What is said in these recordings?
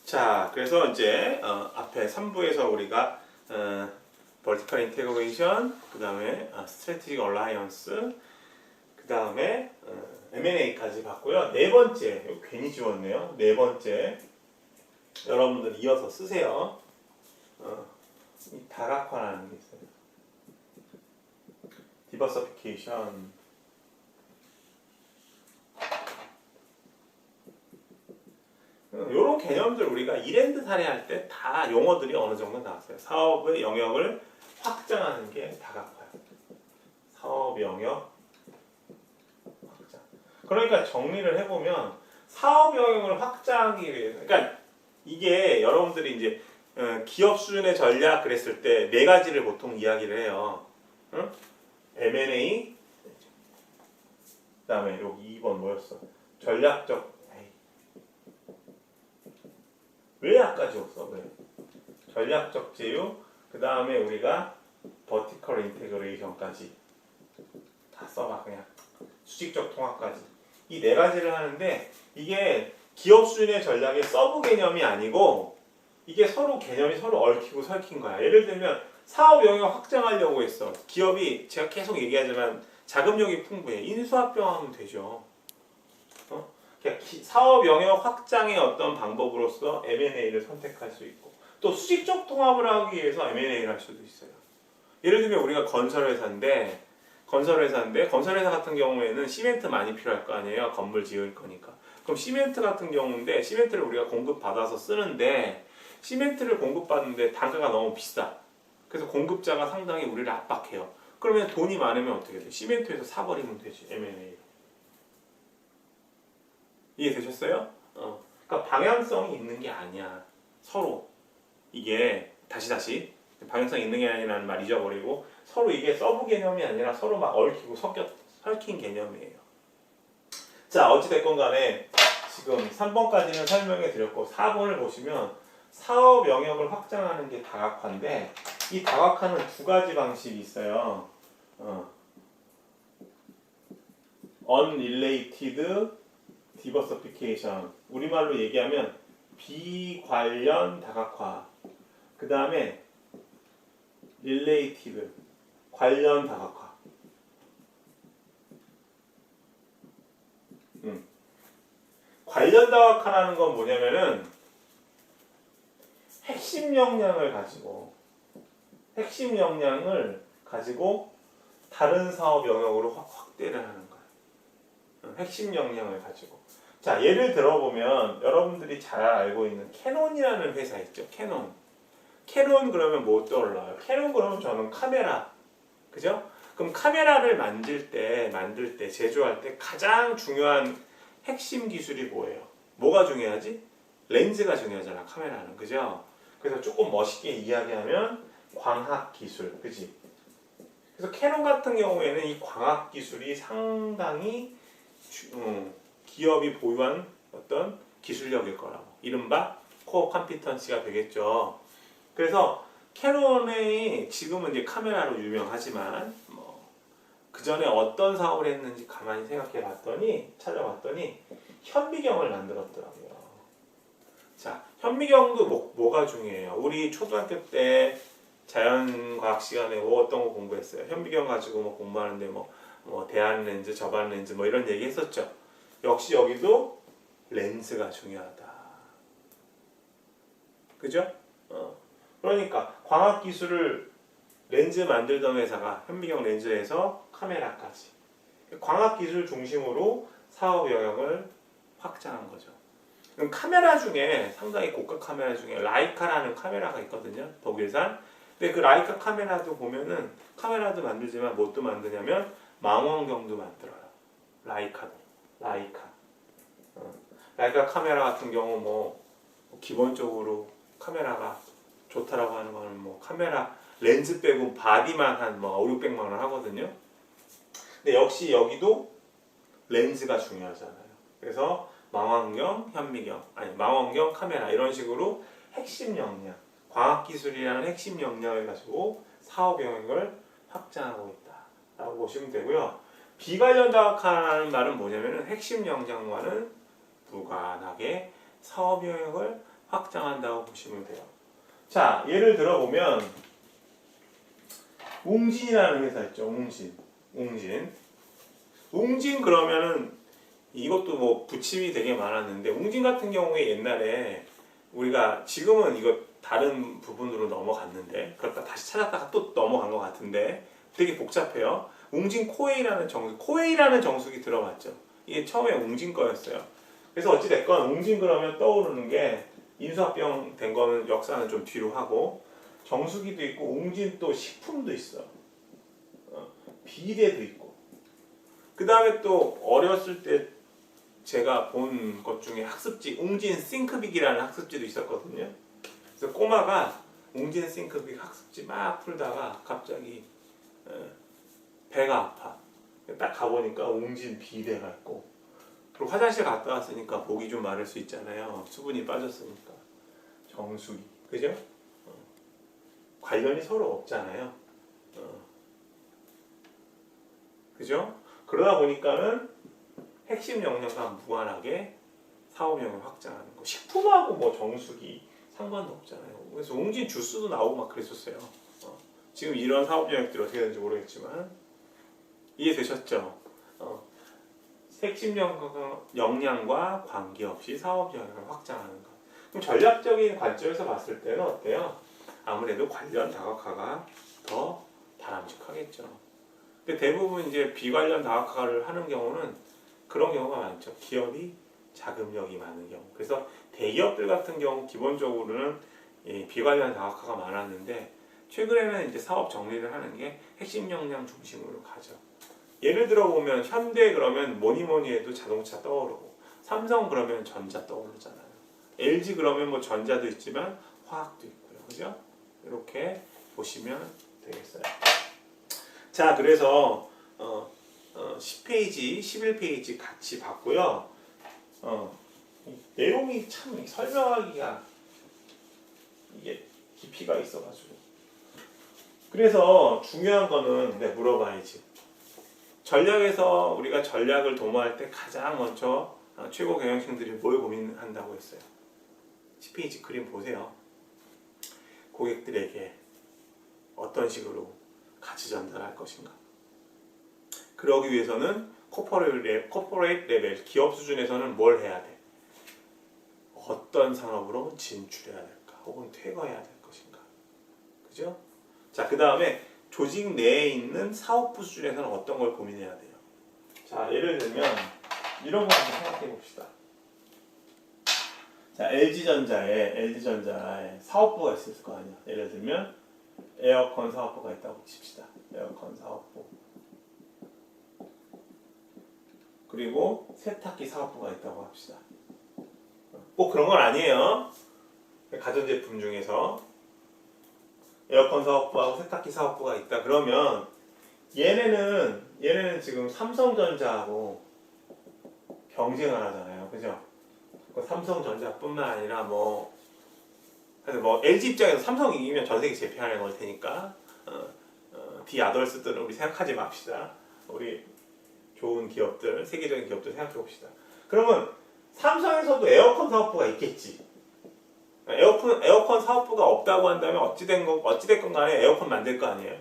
자, 그래서 이제 앞에 3부에서 우리가 Vertical Integration, 그 다음에 Strategic Alliance, 그 다음에 M&A까지 봤고요. 네 번째, 이거 괜히 지웠네요. 네 번째, 여러분들 이어서 쓰세요. 이 다각화라는 게 있어요. Diversification. 이런 개념들 우리가 일엔드 사례 할 때 다 용어들이 어느 정도 나왔어요. 사업의 영역을 확장하는 게 다각화예요. 사업 영역 확장. 그러니까 정리를 해보면 사업 영역을 확장하기 위해서, 그러니까 이게 여러분들이 이제 기업 수준의 전략 그랬을 때 네 가지를 보통 이야기를 해요. 응? M&A, 그다음에 여기 2번 뭐였어? 전략적. 왜 아까 지웠어? 왜? 전략적 제휴, 그 다음에 우리가 버티컬 인테그레이션까지 다 써봐. 그냥 수직적 통합까지 이 네 가지를 하는데, 이게 기업 수준의 전략의 서브 개념이 아니고 이게 서로 개념이 서로 얽히고 설킨 거야. 예를 들면 사업 영역 확장하려고 했어. 기업이, 제가 계속 얘기하지만 자금력이 풍부해. 인수합병하면 되죠. 사업 영역 확장의 어떤 방법으로서 M&A를 선택할 수 있고, 또 수직적 통합을 하기 위해서 M&A를 할 수도 있어요. 예를 들면 우리가 건설회사 같은 경우에는 시멘트 많이 필요할 거 아니에요. 건물 지을 거니까. 그럼 시멘트 같은 경우인데, 시멘트를 우리가 공급받아서 쓰는데, 시멘트를 공급받는데 단가가 너무 비싸. 그래서 공급자가 상당히 우리를 압박해요. 그러면 돈이 많으면 어떻게 돼? 시멘트에서 사버리면 되지. M&A. 이해되셨어요? 그러니까 방향성이 있는 게 아니야. 서로 이게 다시 방향성이 있는 게 아니라는 말 잊어버리고, 서로 이게 서브 개념이 아니라 서로 막 얽히고 설킨 개념이에요. 자, 어찌됐건 간에 지금 3번까지는 설명해 드렸고, 4번을 보시면 사업 영역을 확장하는 게 다각화인데, 이 다각화는 두 가지 방식이 있어요. Unrelated Diversification, 우리말로 얘기하면 비관련 다각화, 그 다음에 Related, 관련 다각화. 관련 다각화라는 건 뭐냐면은 핵심 역량을 가지고 다른 사업 영역으로 확대를 하는 거예요. 핵심 역량을 가지고. 자, 예를 들어보면 여러분들이 잘 알고 있는 캐논이라는 회사 있죠. 캐논 그러면 뭐 떠올라요? 캐논 그러면 저는 카메라, 그죠? 그럼 카메라를 만들 때 제조할 때 가장 중요한 핵심 기술이 뭐예요? 뭐가 중요하지? 렌즈가 중요하잖아, 카메라는, 그죠? 그래서 조금 멋있게 이야기하면 광학 기술, 그지? 그래서 캐논 같은 경우에는 이 광학 기술이 상당히 기업이 보유한 어떤 기술력일 거라고, 이른바 코어 컴피턴시가 되겠죠. 그래서 캐논이 지금은 이제 카메라로 유명하지만 그 전에 어떤 사업을 했는지 가만히 찾아봤더니 현미경을 만들었더라고요. 자, 현미경도 뭐가 중요해요? 우리 초등학교 때 자연과학 시간에 어떤 거 공부했어요? 현미경 가지고 공부하는데 대안 렌즈, 저반 렌즈 이런 얘기 했었죠. 역시 여기도 렌즈가 중요하다. 그죠? 그러니까 광학 기술을 렌즈 만들던 회사가 현미경 렌즈에서 카메라까지 광학 기술 중심으로 사업 영역을 확장한 거죠. 그럼 카메라 중에 상당히 고가 카메라 중에 라이카라는 카메라가 있거든요. 독일산. 근데 그 라이카 카메라도 보면은 카메라도 만들지만 뭣도 만드냐면 망원경도 만들어요. 라이카 카메라 같은 경우 기본적으로 카메라가 좋다라고 하는 거는 카메라 렌즈 빼고 바디만 한 5,600만 원 하거든요. 근데 역시 여기도 렌즈가 중요하잖아요. 그래서 망원경, 망원경, 카메라 이런 식으로 핵심 역량, 광학기술이라는 핵심 역량을 가지고 사업 영역을 확장하고 있다라고 보시면 되고요. 비관련 다각화라는 말은 뭐냐면은 핵심 역량과는 무관하게 사업 영역을 확장한다고 보시면 돼요. 자, 예를 들어보면 웅진이라는 회사 있죠. 웅진 그러면은 이것도 뭐 부침이 되게 많았는데 웅진 같은 경우에 옛날에 우리가 지금은 이거 다른 부분으로 넘어갔는데 그러다 다시 찾았다가 또 넘어간 것 같은데 되게 복잡해요. 웅진 코웨이라는 정수기 들어봤죠. 이게 처음에 웅진 거였어요. 그래서 어찌됐건 웅진 그러면 떠오르는 게 인수합병 된 거는 역사는 좀 뒤로 하고 정수기도 있고 웅진 또 식품도 있어. 비데도 있고. 그 다음에 또 어렸을 때 제가 본 것 중에 학습지 웅진 싱크빅이라는 학습지도 있었거든요. 그래서 꼬마가 웅진 싱크빅 학습지 막 풀다가 갑자기 배가 아파. 딱 가보니까 웅진 비데가 있고 그리고 화장실 갔다 왔으니까 목이 좀 마를 수 있잖아요. 수분이 빠졌으니까. 정수기. 그죠? 관련이 서로 없잖아요. 그죠? 그러다 보니까는 핵심 역량과 무관하게 사업 영역을 확장하는 거. 식품하고 뭐 정수기 상관도 없잖아요. 그래서 웅진 주스도 나오고 막 그랬었어요. 지금 이런 사업 영역들이 어떻게 되는지 모르겠지만 이해되셨죠? 핵심 역량과 관계없이 사업 영역을 확장하는 것. 그럼 전략적인 관점에서 봤을 때는 어때요? 아무래도 관련 다각화가 더 바람직하겠죠. 근데 대부분 이제 비관련 다각화를 하는 경우는 그런 경우가 많죠. 기업이 자금력이 많은 경우. 그래서 대기업들 같은 경우 기본적으로는 비관련 다각화가 많았는데 최근에는 이제 사업 정리를 하는 게 핵심 역량 중심으로 가죠. 예를 들어 보면 현대 그러면 뭐니 해도 자동차 떠오르고 삼성 그러면 전자 떠오르잖아요. LG 그러면 뭐 전자도 있지만 화학도 있고요. 그죠? 이렇게 보시면 되겠어요. 자, 그래서 10페이지, 11페이지 같이 봤고요. 내용이 참 설명하기가 이게 깊이가 있어가지고. 그래서 중요한 거는 내가 물어봐야지. 전략에서 우리가 전략을 도모할 때 가장 먼저 최고 경영진들이 뭘 고민한다고 했어요. 10페이지 그림 보세요. 고객들에게 어떤 식으로 가치 전달할 것인가. 그러기 위해서는 코퍼레이트 레벨, 기업 수준에서는 뭘 해야 돼? 어떤 산업으로 진출해야 될까? 혹은 퇴거해야 될 것인가? 그죠? 자, 그 다음에 조직 내에 있는 사업부 수준에서는 어떤 걸 고민해야 돼요? 자, 예를 들면 이런 거 한번 생각해 봅시다. 자, LG전자에 사업부가 있을 거 아니야. 예를 들면 에어컨 사업부가 있다고 칩시다. 에어컨 사업부. 그리고 세탁기 사업부가 있다고 합시다. 꼭 그런 건 아니에요. 가전제품 중에서 에어컨 사업부하고 세탁기 사업부가 있다. 그러면 얘네는 지금 삼성전자하고 경쟁을 하잖아요. 그죠? 삼성전자뿐만 아니라 뭐 LG 입장에서 삼성이 이기면 전 세계 제패하는 걸 테니까 디아덜스들은 우리 생각하지 맙시다. 우리 좋은 기업들, 세계적인 기업들 생각해 봅시다. 그러면 삼성에서도 에어컨 사업부가 있겠지. 에어컨 사업부가 없다고 한다면 어찌됐건 간에 에어컨 만들 거 아니에요.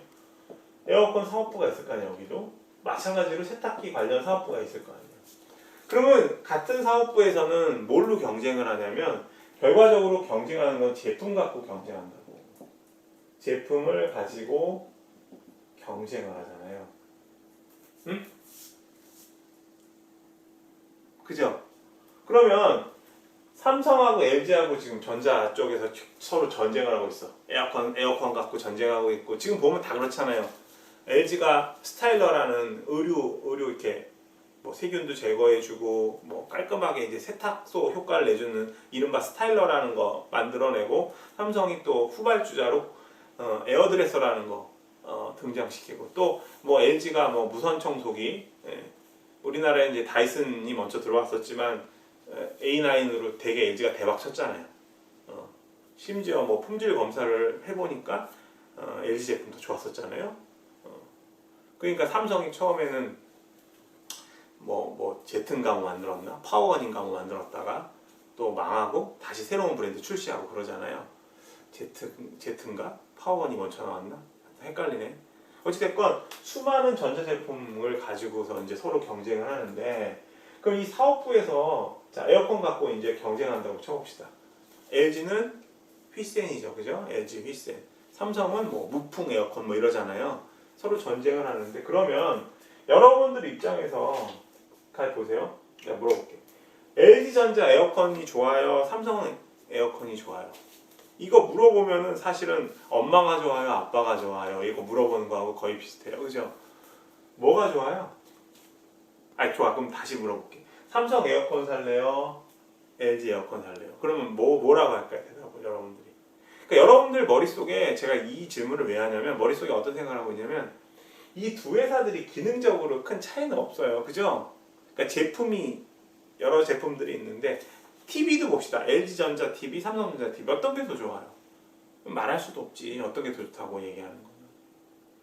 에어컨 사업부가 있을 거 아니에요. 여기도 마찬가지로 세탁기 관련 사업부가 있을 거 아니에요. 그러면 같은 사업부에서는 뭘로 경쟁을 하냐면 결과적으로 경쟁하는 건 제품 갖고 경쟁한다고. 제품을 가지고 경쟁을 하잖아요. 응? 그죠? 그러면 삼성하고 LG하고 지금 전자 쪽에서 서로 전쟁을 하고 있어. 에어컨 갖고 전쟁하고 있고 지금 보면 다 그렇잖아요. LG가 스타일러라는 의류 이렇게 뭐 세균도 제거해주고 뭐 깔끔하게 이제 세탁소 효과를 내주는 이른바 스타일러라는 거 만들어내고 삼성이 또 후발주자로 에어드레서라는 거 등장시키고 또 뭐 LG가 뭐 무선 청소기 우리나라에 이제 다이슨이 먼저 들어왔었지만 A9으로 되게 LG가 대박 쳤잖아요. 심지어 뭐 품질 검사를 해보니까 LG 제품도 좋았었잖아요. 그러니까 삼성이 처음에는 뭐 제튼 가무 만들었나 파워건인 가무 만들었다가 또 망하고 다시 새로운 브랜드 출시하고 그러잖아요. 제트인가? 파워건이 먼저 나왔나? 헷갈리네. 어찌됐건 수많은 전자제품을 가지고서 이제 서로 경쟁을 하는데, 그럼 이 사업부에서 자, 에어컨 갖고 이제 경쟁한다고 쳐봅시다. LG는 휘센이죠, 그죠? LG 휘센. 삼성은 뭐 무풍 에어컨 뭐 이러잖아요. 서로 전쟁을 하는데, 그러면 여러분들 입장에서 잘 보세요. 내가 물어볼게. LG전자 에어컨이 좋아요? 삼성 에어컨이 좋아요? 이거 물어보면은 사실은 엄마가 좋아요? 아빠가 좋아요? 이거 물어보는 거하고 거의 비슷해요. 그죠? 뭐가 좋아요? 아니 좋아. 그럼 다시 물어볼게. 삼성 에어컨 살래요? LG 에어컨 살래요? 그러면 뭐라고 할까요? 대답을 여러분들이. 그러니까 여러분들 머릿속에 제가 이 질문을 왜 하냐면 머릿속에 어떤 생각을 하고 있냐면 이 두 회사들이 기능적으로 큰 차이는 없어요. 그죠? 그러니까 제품이 여러 제품들이 있는데 TV도 봅시다. LG전자 TV, 삼성전자 TV 어떤 게 더 좋아요? 말할 수도 없지. 어떤 게 더 좋다고 얘기하는 거는.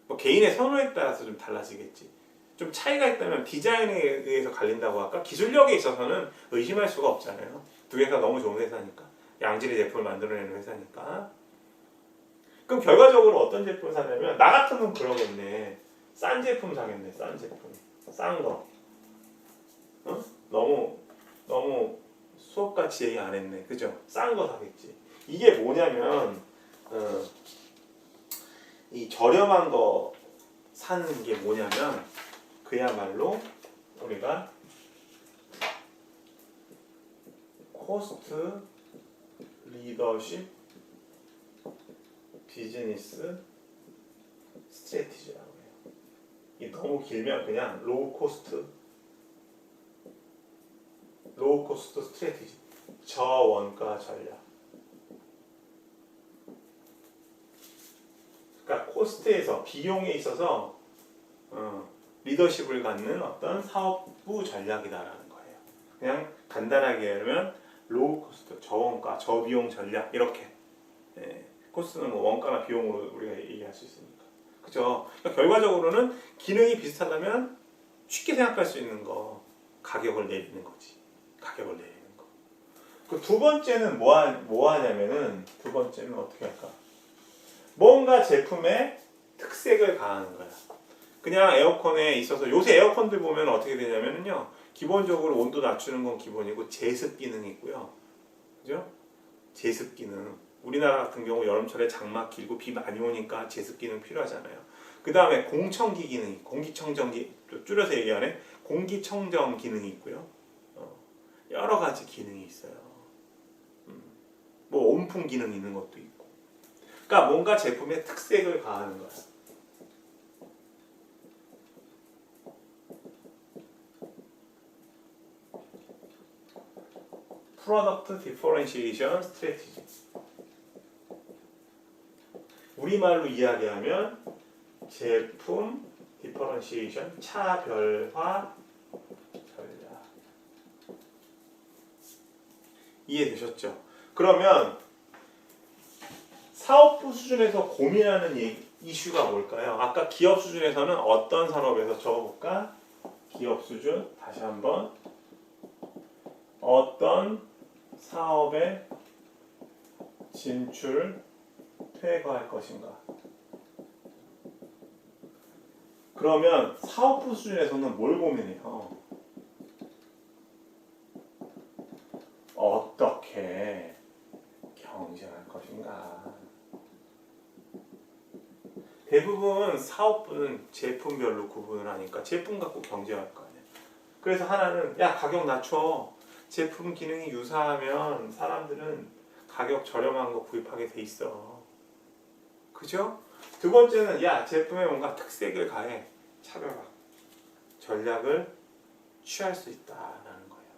뭐 개인의 선호에 따라서 좀 달라지겠지. 좀 차이가 있다면 디자인에 의해서 갈린다고 할까? 기술력에 있어서는 의심할 수가 없잖아요. 두 개가 너무 좋은 회사니까. 양질의 제품을 만들어내는 회사니까. 그럼 결과적으로 어떤 제품을 사냐면 나 같으면 그러겠네. 싼 제품 사겠네. 싼 제품. 싼 거. 어? 너무 수업같이 얘기 안 했네. 그죠? 싼 거 사겠지. 이게 뭐냐면 이 저렴한 거 사는 게 뭐냐면 그야말로 우리가 코스트 리더십 비즈니스 스트래티지라고 해요. 이게 너무 길면 그냥 로우 코스트 스트래티지, 저원가 전략. 그러니까 코스트에서 비용에 있어서 리더십을 갖는 어떤 사업부 전략이다라는 거예요. 그냥 간단하게 하면 로우 코스트, 저원가, 저비용 전략 이렇게. 코스트는 뭐 원가나 비용으로 우리가 얘기할 수 있으니까. 그죠? 그러니까 결과적으로는 기능이 비슷하다면 쉽게 생각할 수 있는 거 가격을 내리는 거지. 가격을 내리는 거. 그 두 번째는 뭐 하냐면은 두 번째는 어떻게 할까? 뭔가 제품에 특색을 가하는 거야. 그냥 에어컨에 있어서 요새 에어컨들 보면 어떻게 되냐면요. 기본적으로 온도 낮추는 건 기본이고 제습 기능이 있고요. 그죠? 제습 기능. 우리나라 같은 경우 여름철에 장마 길고 비 많이 오니까 제습 기능 필요하잖아요. 그 다음에 공청기 기능이, 공기청정기, 줄여서 얘기하네. 공기청정 기능이 있고요. 여러 가지 기능이 있어요. 뭐 온풍 기능 있는 것도 있고. 그러니까 뭔가 제품에 특색을 가하는 거야. 프로덕트 디퍼런시에이션 스트래티지. 우리말로 이야기하면 제품 디퍼런시에이션 차별화 전략. 이해되셨죠? 그러면 사업부 수준에서 고민하는 이슈가 뭘까요? 아까 기업 수준에서는 어떤 산업에서 적어볼까? 기업 수준 다시 한번 어떤 사업에 진출 퇴거할 것인가? 그러면 사업부 수준에서는 뭘 고민해요? 어떻게 경쟁할 것인가? 대부분 사업부는 제품별로 구분을 하니까 제품 갖고 경쟁할 거 아니야. 그래서 하나는 야 가격 낮춰. 제품 기능이 유사하면 사람들은 가격 저렴한 거 구입하게 돼 있어. 그죠? 두 번째는 야 제품에 뭔가 특색을 가해. 차별화 전략을 취할 수 있다라는 거예요.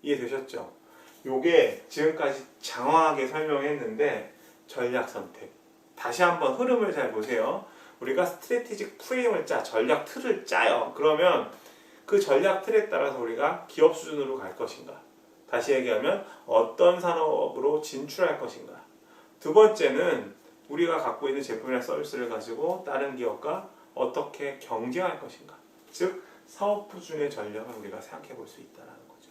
이해되셨죠? 요게 지금까지 장황하게 설명했는데 전략 선택. 다시 한번 흐름을 잘 보세요. 우리가 스트래티직 프레임을 전략 틀을 짜요. 그러면 그 전략 틀에 따라서 우리가 기업 수준으로 갈 것인가. 다시 얘기하면 어떤 산업으로 진출할 것인가. 두 번째는 우리가 갖고 있는 제품이나 서비스를 가지고 다른 기업과 어떻게 경쟁할 것인가. 즉 사업부 중의 전략을 우리가 생각해 볼 수 있다는 거죠.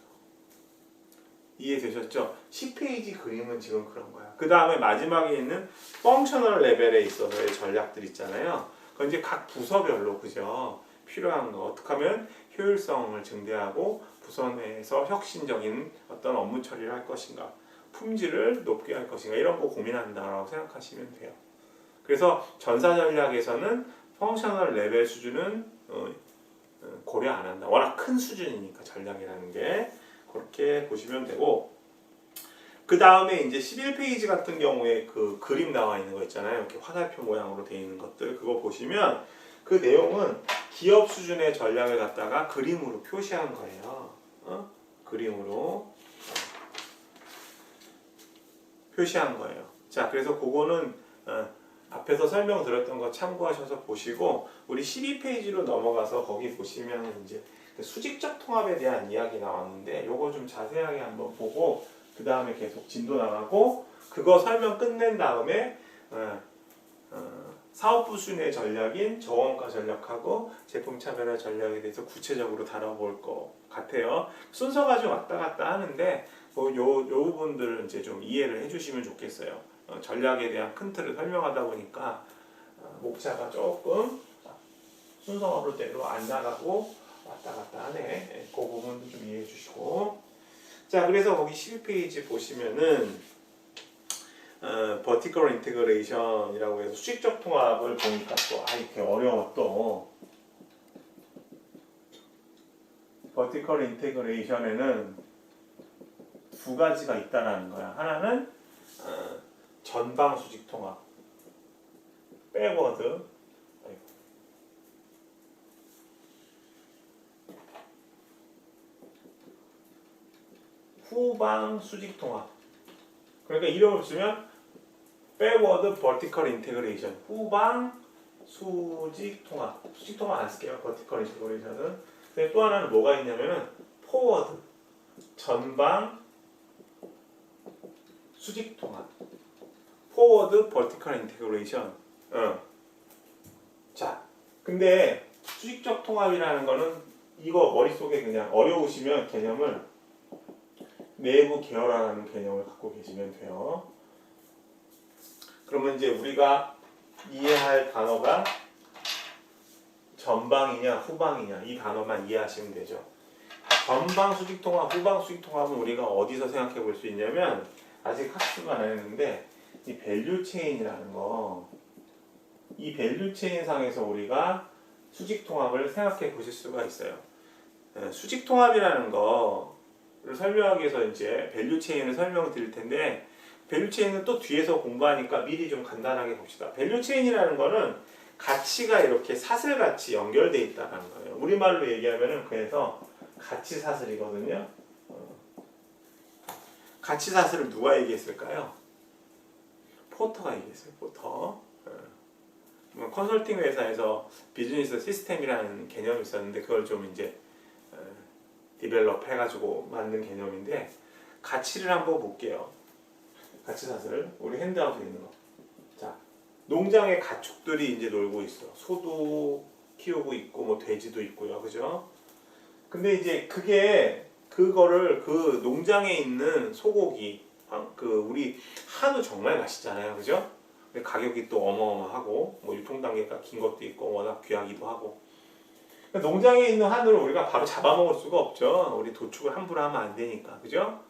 이해되셨죠? 10페이지 그림은 지금 그런 거야. 그 다음에 마지막에 있는 펑셔널 레벨에 있어서의 전략들 있잖아요. 그건 이제 각 부서별로 그죠? 필요한 거 어떻게 하면 효율성을 증대하고 부서 내에서 혁신적인 어떤 업무 처리를 할 것인가, 품질을 높게 할 것인가 이런 거 고민한다라고 생각하시면 돼요. 그래서 전사 전략에서는 펑셔널 레벨 수준은 고려 안 한다. 워낙 큰 수준이니까 전략이라는 게 그렇게 보시면 되고, 그 다음에 이제 11페이지 같은 경우에 그 그림 나와 있는 거 있잖아요. 이렇게 화살표 모양으로 되어 있는 것들 그거 보시면 그 내용은 기업 수준의 전략을 갖다가 그림으로 표시한 거예요. 그림으로 표시한 거예요. 자, 그래서 그거는 앞에서 설명드렸던 거 참고하셔서 보시고, 우리 12페이지로 넘어가서 거기 보시면 이제 수직적 통합에 대한 이야기 나왔는데 요거 좀 자세하게 한번 보고 그 다음에 계속 진도 나가고, 그거 설명 끝낸 다음에 사업부 순의 전략인 저원가 전략하고 제품 차별화 전략에 대해서 구체적으로 다뤄볼 것 같아요. 순서가 좀 왔다 갔다 하는데 요 부분들을 이제 좀 이해를 해주시면 좋겠어요. 전략에 대한 큰 틀을 설명하다 보니까 목차가 조금 순서대로 안 나가고 왔다 갔다 하네. 그 부분도 좀 이해해 주시고. 자, 그래서 거기 12페이지 보시면은 vertical integration이라고 해서 수직적 통합을 보니까 또 이렇게 어려워. 또 vertical integration에는 두 가지가 있다라는 거야. 하나는 전방 수직 통합, 백워드, 후방 수직 통합. 그러니까 이름을 쓰면 backward vertical integration, 후방 수직 통합. 수직 통합 안 쓸게요. vertical integration은. 근데 또 하나는 뭐가 있냐면은 forward, 전방 수직 통합. forward vertical integration. 자, 근데 수직적 통합이라는 거는 이거 머릿속에 그냥 어려우시면 개념을 내부 계열화라는 개념을 갖고 계시면 돼요. 그러면 이제 우리가 이해할 단어가 전방이냐 후방이냐 이 단어만 이해하시면 되죠. 전방 수직 통합, 후방 수직 통합은 우리가 어디서 생각해 볼 수 있냐면, 아직 학습은 안 했는데 이 밸류 체인이라는 거, 이 밸류 체인 상에서 우리가 수직 통합을 생각해 보실 수가 있어요. 수직 통합이라는 거를 설명하기 위해서 이제 밸류 체인을 설명드릴 텐데, 밸류 체인은 또 뒤에서 공부하니까 미리 좀 간단하게 봅시다. 밸류 체인이라는 거는 가치가 이렇게 사슬같이 연결돼 있다는 거예요. 우리말로 얘기하면은 그래서 가치 사슬이거든요. 가치 사슬을 누가 얘기했을까요? 포터가 얘기했어요. 포터. 컨설팅 회사에서 비즈니스 시스템이라는 개념이 있었는데 그걸 좀 이제 디벨롭 해가지고 만든 개념인데, 가치를 한번 볼게요. 가치 사슬, 우리 핸드아웃에 있는 거. 자, 농장에 가축들이 이제 놀고 있어. 소도 키우고 있고 뭐 돼지도 있고요, 그죠? 근데 이제 그거를 그 농장에 있는 소고기, 우리 한우 정말 맛있잖아요, 그죠? 근데 가격이 또 어마어마하고 뭐 유통 단계가 긴 것도 있고 워낙 귀하기도 하고. 그러니까 농장에 있는 한우를 우리가 바로 잡아먹을 수가 없죠. 우리 도축을 함부로 하면 안 되니까, 그죠?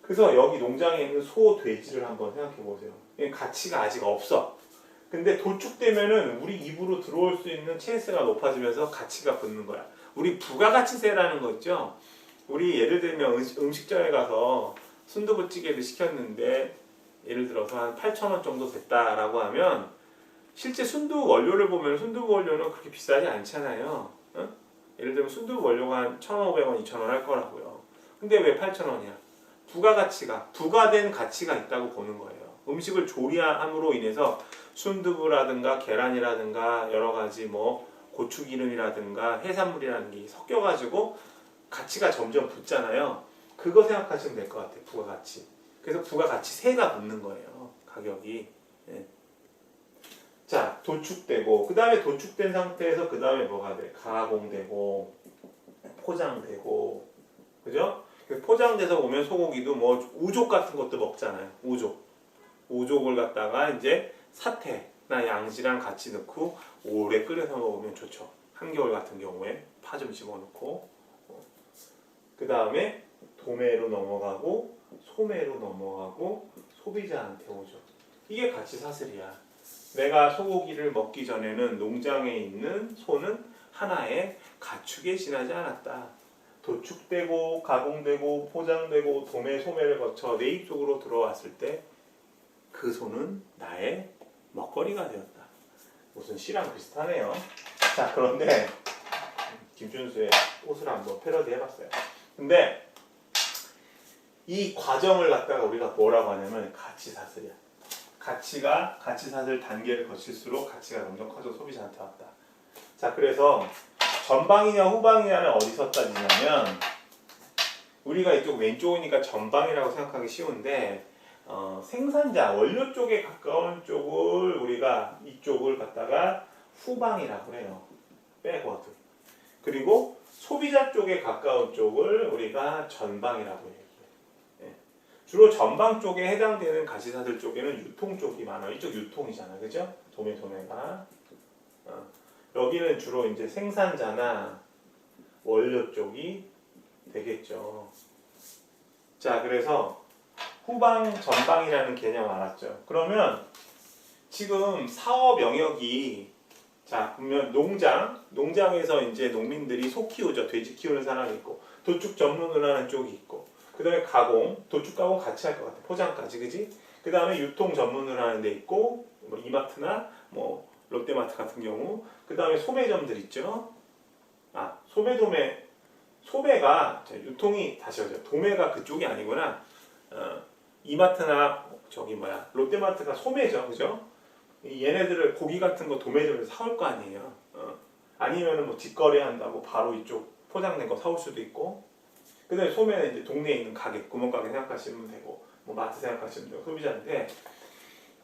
그래서 여기 농장에 있는 소, 돼지를 한번 생각해 보세요. 가치가 아직 없어. 근데 도축되면은 우리 입으로 들어올 수 있는 찬스가 높아지면서 가치가 붙는 거야. 우리 부가가치세라는 거 있죠? 우리 예를 들면 음식점에 가서 순두부찌개를 시켰는데 예를 들어서 한 8,000원 정도 됐다라고 하면, 실제 순두부 원료를 보면 순두부 원료는 그렇게 비싸지 않잖아요. 응? 예를 들면 순두부 원료가 한 1,500원, 2,000원 할 거라고요. 근데 왜 8,000원이야? 부가가치가, 부가된 가치가 있다고 보는 거예요. 음식을 조리함으로 인해서 순두부라든가 계란이라든가 여러 가지 뭐 고추기름이라든가 해산물이라는 게 섞여가지고 가치가 점점 붙잖아요. 그거 생각하시면 될 것 같아요. 부가가치. 그래서 부가가치세가 붙는 거예요. 가격이. 네. 자, 도축되고, 그 다음에 도축된 상태에서 그 다음에 뭐가 돼? 가공되고, 포장되고, 그죠? 포장돼서 오면 소고기도 뭐 우족 같은 것도 먹잖아요. 우족을 갖다가 이제 사태나 양지랑 같이 넣고 오래 끓여서 먹으면 좋죠. 한겨울 같은 경우에 파 좀 집어넣고 그 다음에 도매로 넘어가고 소매로 넘어가고 소비자한테 오죠. 이게 가치 사슬이야. 내가 소고기를 먹기 전에는 농장에 있는 소는 하나의 가축에 지나지 않았다. 도축되고 가공되고 포장되고 도매 소매를 거쳐 내 입속으로 들어왔을 때 그 소는 나의 먹거리가 되었다. 무슨 시랑 비슷하네요. 자, 그런데 김준수의 옷을 한번 패러디 해봤어요. 근데 이 과정을 갖다가 우리가 뭐라고 하냐면 가치사슬이야. 가치사슬 단계를 거칠수록 가치가 점점 커져 소비자한테 왔다. 자, 그래서 전방이냐 후방이냐는 어디서 따지냐면 우리가 이쪽 왼쪽이니까 전방이라고 생각하기 쉬운데 생산자 원료 쪽에 가까운 쪽을 우리가 이쪽을 갖다가 후방이라고 해요. 백워드. 그리고 소비자 쪽에 가까운 쪽을 우리가 전방이라고 해요. 주로 전방 쪽에 해당되는 가치사슬 쪽에는 유통 쪽이 많아요. 이쪽 유통이잖아, 그죠? 도매가. 여기는 주로 이제 생산자나 원료 쪽이 되겠죠. 자, 그래서 후방, 전방이라는 개념 알았죠? 그러면 지금 사업 영역이 자, 그러면 농장에서 이제 농민들이 소 키우죠. 돼지 키우는 사람이 있고, 도축 전문을 하는 쪽이 있고, 그 다음에 가공, 도축 가공 같이 할 것 같아. 포장까지, 그지? 그 다음에 유통 전문을 하는 데 있고, 뭐 이마트나 뭐 롯데마트 같은 경우, 그 다음에 소매점들 있죠. 소매가 유통이 다시 하죠. 도매가 그쪽이 아니구나. 이마트나 롯데마트가 소매죠, 그죠? 얘네들을 고기 같은 거 도매점에서 사올 거 아니에요. 아니면은 뭐 직거래 한다고 바로 이쪽 포장된 거 사올 수도 있고. 그다음에 소매는 이제 동네에 있는 가게, 구멍가게 생각하시면 되고, 뭐 마트 생각하시면 되고 소비자인데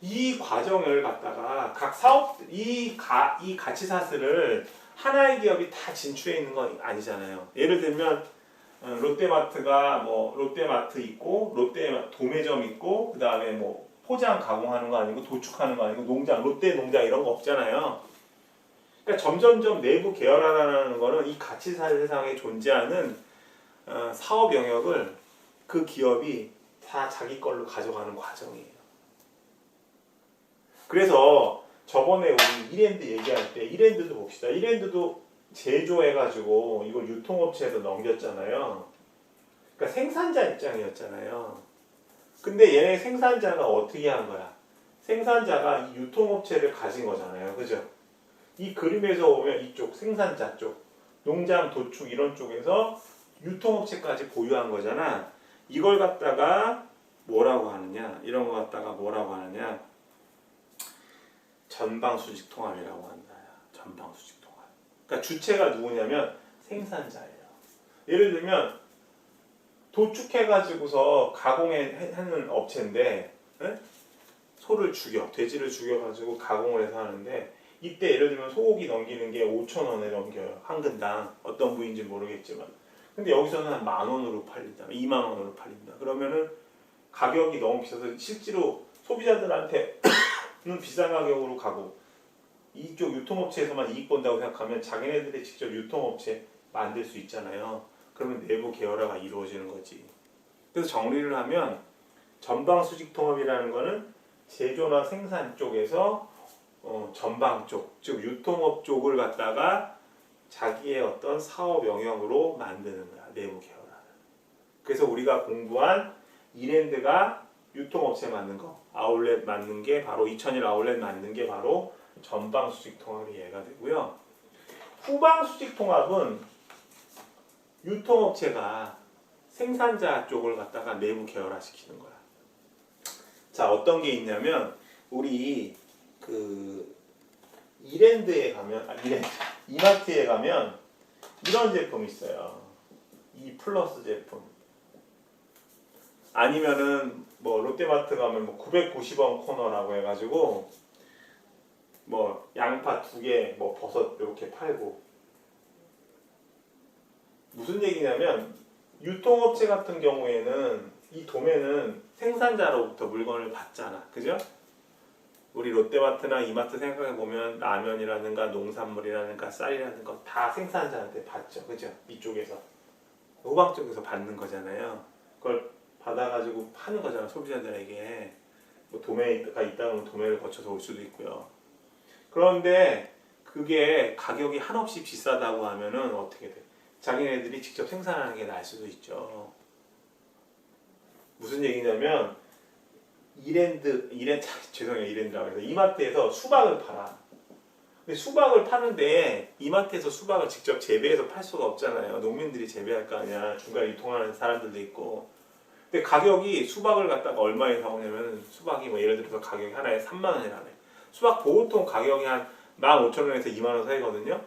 이 과정을 갖다가 각 사업 이 가치사슬을 하나의 기업이 다 진출해 있는 건 아니잖아요. 예를 들면 롯데마트가 뭐 롯데마트 있고 롯데 도매점 있고 그 다음에 뭐 포장 가공하는 거 아니고 도축하는 거 아니고 농장 롯데 농장 이런 거 없잖아요. 그러니까 점점점 내부 계열화라는 거는 이 가치사슬상에 존재하는 사업 영역을 그 기업이 다 자기 걸로 가져가는 과정이에요. 그래서 저번에 우리 이랜드 얘기할 때 이랜드도 봅시다. 이랜드도 제조해가지고 이걸 유통업체에서 넘겼잖아요. 그러니까 생산자 입장이었잖아요. 근데 얘네 생산자가 어떻게 한 거야? 생산자가 이 유통업체를 가진 거잖아요. 그죠? 이 그림에서 보면 이쪽 생산자 쪽, 농장, 도축 이런 쪽에서 유통업체까지 보유한 거잖아. 이걸 갖다가 뭐라고 하느냐? 이런 거 갖다가 뭐라고 하느냐? 전방수직통합이라고 한다. 전방수직통합. 그러니까 주체가 누구냐면 생산자예요. 예를 들면 도축해가지고서 가공하는 업체인데 소를 돼지를 죽여가지고 가공을 해서 하는데 이때 예를 들면 소고기 넘기는 게 5,000원에 넘겨요. 한 근당. 어떤 부위인지 모르겠지만. 근데 여기서는 한 10,000원으로 팔린다. 20,000원으로 팔린다. 그러면은 가격이 너무 비싸서 실제로 소비자들한테 비싼 가격으로 가고 이쪽 유통업체에서만 이익 본다고 생각하면 자기네들이 직접 유통업체 만들 수 있잖아요. 그러면 내부 계열화가 이루어지는 거지. 그래서 정리를 하면 전방수직통합이라는 거는 제조나 생산 쪽에서 전방 쪽, 즉 유통업 쪽을 갖다가 자기의 어떤 사업 영역으로 만드는 거야. 내부 계열화를. 그래서 우리가 공부한 이랜드가 유통업체 만든 거, 아울렛 만든 게 바로 2001 아울렛 만든 게 바로 전방수직통합이 얘가 되고요. 후방수직통합은 유통업체가 생산자 쪽을 갖다가 내부 계열화시키는 거야. 자, 어떤 게 있냐면 우리 그 이마트에 가면 이런 제품 있어요. 이 플러스 제품. 아니면은 뭐 롯데마트 가면 뭐 990원 코너라고 해가지고 뭐 양파 2개, 뭐 버섯 이렇게 팔고 무슨 얘기냐면 유통업체 같은 경우에는 이 도매는 생산자로부터 물건을 받잖아. 그죠? 우리 롯데마트나 이마트 생각해 보면 라면이라든가 농산물이라든가 쌀이라든가 다 생산자한테 받죠. 그죠? 이쪽에서. 후방 쪽에서 받는 거잖아요. 그걸 받아가지고 파는 거잖아. 소비자들에게. 뭐 도매가 있다면 도매를 거쳐서 올 수도 있고요. 그런데 그게 가격이 한없이 비싸다고 하면은 어떻게 돼? 자기네들이 직접 생산하는 게 나을 수도 있죠. 무슨 얘기냐면 죄송해요, 이랜드라고 해서 이마트에서 수박을 팔아. 근데 수박을 파는데 이마트에서 수박을 직접 재배해서 팔 수가 없잖아요. 농민들이 재배할 거 아니야. 중간에 유통하는 사람들도 있고. 근데 가격이 수박을 갖다가 얼마에 사오냐면 수박이 뭐 예를 들어서 가격이 하나에 3만 원이라네. 수박 보통 가격이 한 15,000원에서 2만 원 사이거든요.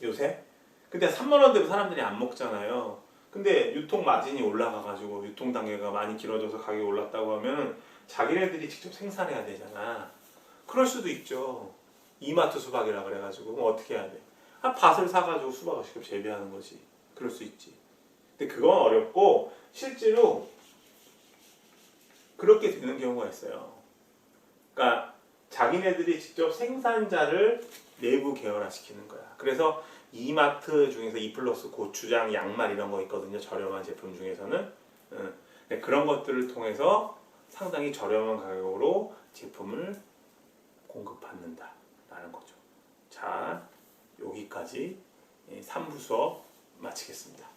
요새. 근데 3만 원대로 사람들이 안 먹잖아요. 근데 유통 마진이 올라가가지고 유통 단계가 많이 길어져서 가격이 올랐다고 하면 자기네들이 직접 생산해야 되잖아. 그럴 수도 있죠. 이마트 수박이라 그래가지고 그럼 어떻게 해야 돼? 밭을 사가지고 수박을 직접 재배하는 거지. 그럴 수 있지. 근데 그건 어렵고 실제로 그렇게 되는 경우가 있어요. 그러니까 자기네들이 직접 생산자를 내부 계열화시키는 거야. 그래서 이마트 중에서 이플러스 고추장, 양말 이런 거 있거든요. 저렴한 제품 중에서는 그런 것들을 통해서 상당히 저렴한 가격으로 제품을 공급받는다라는 거죠. 자, 여기까지 3부 수업 마치겠습니다.